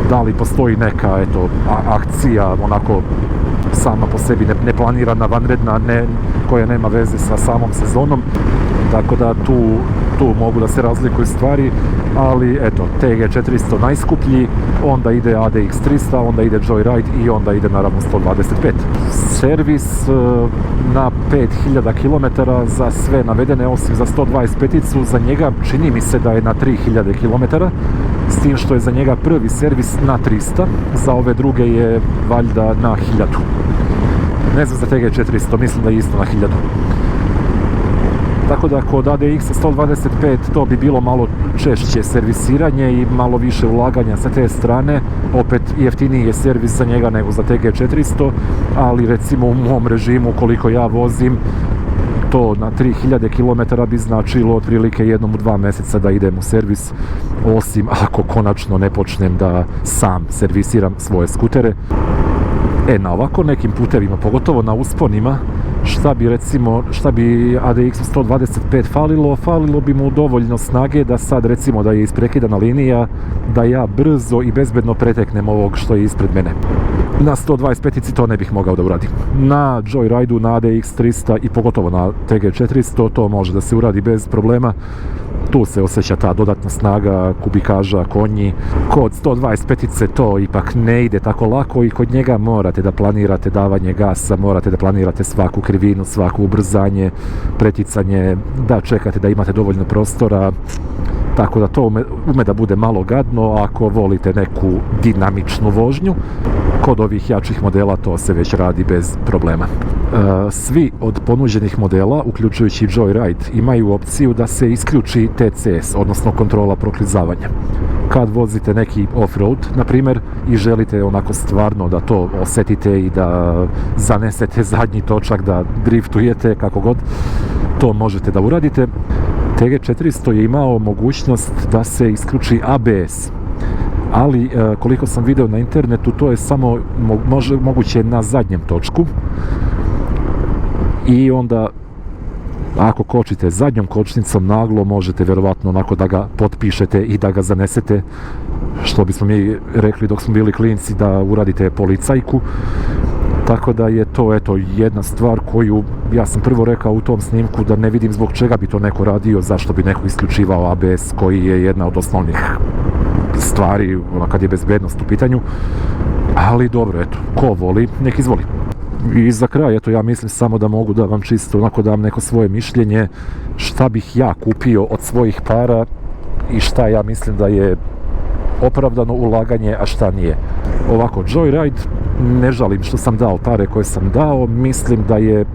da li postoji neka akcija onako sama po sebi neplanirana, vanredna, koja nema veze sa samom sezonom. Tako da tu mogu da se razlikuju stvari, ali eto, TG400 najskuplji, onda ide ADX 300, onda ide Joyride i onda ide naravno 125. Servis na 5000 km za sve navedene, osim za 125-icu, za njega čini mi se da je na 3000 km, s tim što je za njega prvi servis na 300, za ove druge je valjda na 1000. Ne znam za TG400, mislim da je isto na 1000. Tako da kod ADX 125 to bi bilo malo češće servisiranje i malo više ulaganja sa te strane. Opet jeftiniji je servis za njega nego za TG400, ali recimo u mom režimu koliko ja vozim, to na 3000 km bi značilo otprilike 1 u 2 mjeseca da idem u servis, osim ako konačno ne počnem da sam servisiram svoje skutere. Na ovako nekim putevima, pogotovo na usponima, šta bi ADX 125 falilo bi mu dovoljno snage da sad recimo da je isprekidana linija, da ja brzo i bezbedno preteknem ovog što je ispred mene. Na 125-ici to ne bih mogao da uradim. Na Joyride-u, na ADX 300 i pogotovo na TG400 to može da se uradi bez problema. Tu se osjeća ta dodatna snaga kubikaža, konji. Kod 125-ice to ipak ne ide tako lako i kod njega morate da planirate davanje gasa, morate da planirate svaku krivinu, svako ubrzanje, preticanje, da čekate da imate dovoljno prostora. Tako da to ume da bude malo gadno ako volite neku dinamičnu vožnju. Kod ovih jačih modela to se već radi bez problema. Svi od ponuđenih modela, uključujući Joyride, imaju opciju da se isključi TCS, odnosno kontrola proklizavanja. Kad vozite neki off-road, na primjer, i želite onako stvarno da to osjetite i da zanesete zadnji točak, da driftujete, kako god, to možete da uradite. TG400 je imao mogućnost da se isključi ABS, ali koliko sam video na internetu, to je samo moguće na zadnjem točku i onda ako kočite zadnjom kočnicom naglo, možete vjerovatno onako da ga potpišete i da ga zanesete, što bismo mi rekli dok smo bili klinci, da uradite policajku. Tako da je to jedna stvar koju ja sam prvo rekao u tom snimku da ne vidim zbog čega bi to neko radio, zašto bi neko isključivao ABS koji je jedna od osnovnih stvari kad je bezbednost u pitanju. Ali dobro, ko voli, nek izvoli. I za kraj, ja mislim samo da mogu da vam čisto onako dam neko svoje mišljenje šta bih ja kupio od svojih para i šta ja mislim da je opravdano ulaganje, a šta nije. Ovako, Joyride, ne žalim što sam dao pare koje sam dao, mislim da je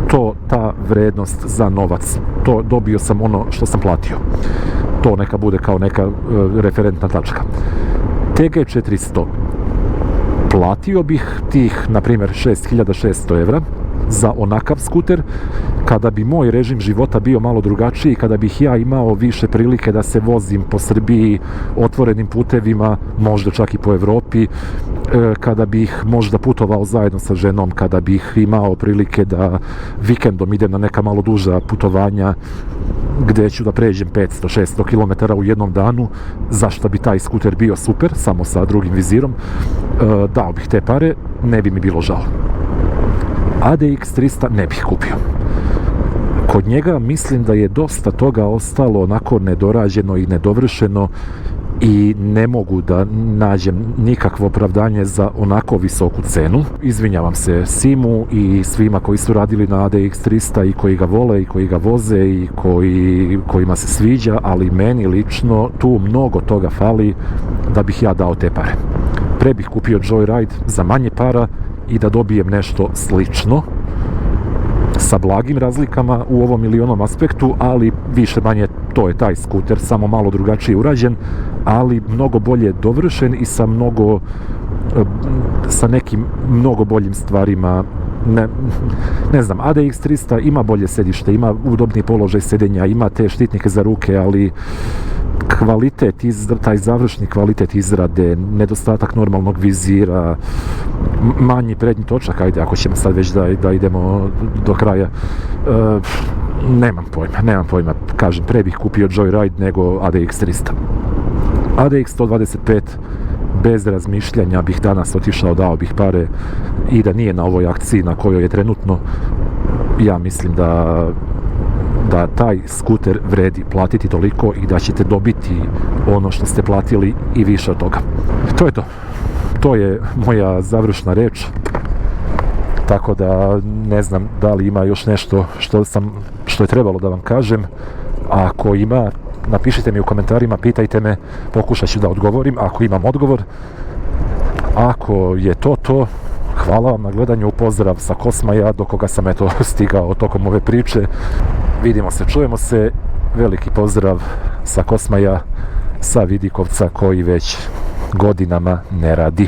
to ta vrednost za novac. To dobio sam ono što sam platio. To neka bude kao neka referentna tačka. TG400. Platio bih tih, na primjer, 6600 evra za onakav skuter, kada bi moj režim života bio malo drugačiji, kada bih ja imao više prilike da se vozim po Srbiji otvorenim putevima, možda čak i po Evropi, kada bih možda putovao zajedno sa ženom, kada bih imao prilike da vikendom idem na neka malo duža putovanja gde ću da pređem 500-600 km u jednom danu, zašto bi taj skuter bio super, samo sa drugim vizirom, dao bih te pare, ne bi mi bilo žao. ADX 300 ne bih kupio. Kod njega mislim da je dosta toga ostalo onako nedorađeno i nedovršeno i ne mogu da nađem nikakvo opravdanje za onako visoku cenu. Izvinjavam se Simu i svima koji su radili na ADX 300 i koji ga vole i koji ga voze i kojima se sviđa, ali meni lično tu mnogo toga fali da bih ja dao te pare. Pre bih kupio Joyride za manje para i da dobijem nešto slično sa blagim razlikama u ovom ili onom aspektu, ali više manje to je taj skuter, samo malo drugačije urađen, ali mnogo bolje dovršen i sa nekim mnogo boljim stvarima. Ne znam, ADX 300 ima bolje sedište, ima udobni položaj sedenja, ima te štitnike za ruke, ali kvalitet, taj završni kvalitet izrade, nedostatak normalnog vizira, manji prednji točak, ajde, ako ćemo sad već da idemo do kraja, nemam pojma, kažem, pre bih kupio Joyride nego ADX 300. ADX 125, bez razmišljanja bih danas otišao, dao bih pare i da nije na ovoj akciji na kojoj je trenutno, ja mislim da taj skuter vredi platiti toliko i da ćete dobiti ono što ste platili i više od toga. To je to. To je moja završna reč. Tako da ne znam da li ima još nešto što je trebalo da vam kažem. A ako ima, napišite mi u komentarima, pitajte me, pokušat ću da odgovorim ako imam odgovor. Ako je to, hvala vam na gledanju, pozdrav sa Kosmaja, do koga sam stigao tokom ove priče. Vidimo se, čujemo se, veliki pozdrav sa Kosmaja, sa Vidikovca koji već godinama ne radi.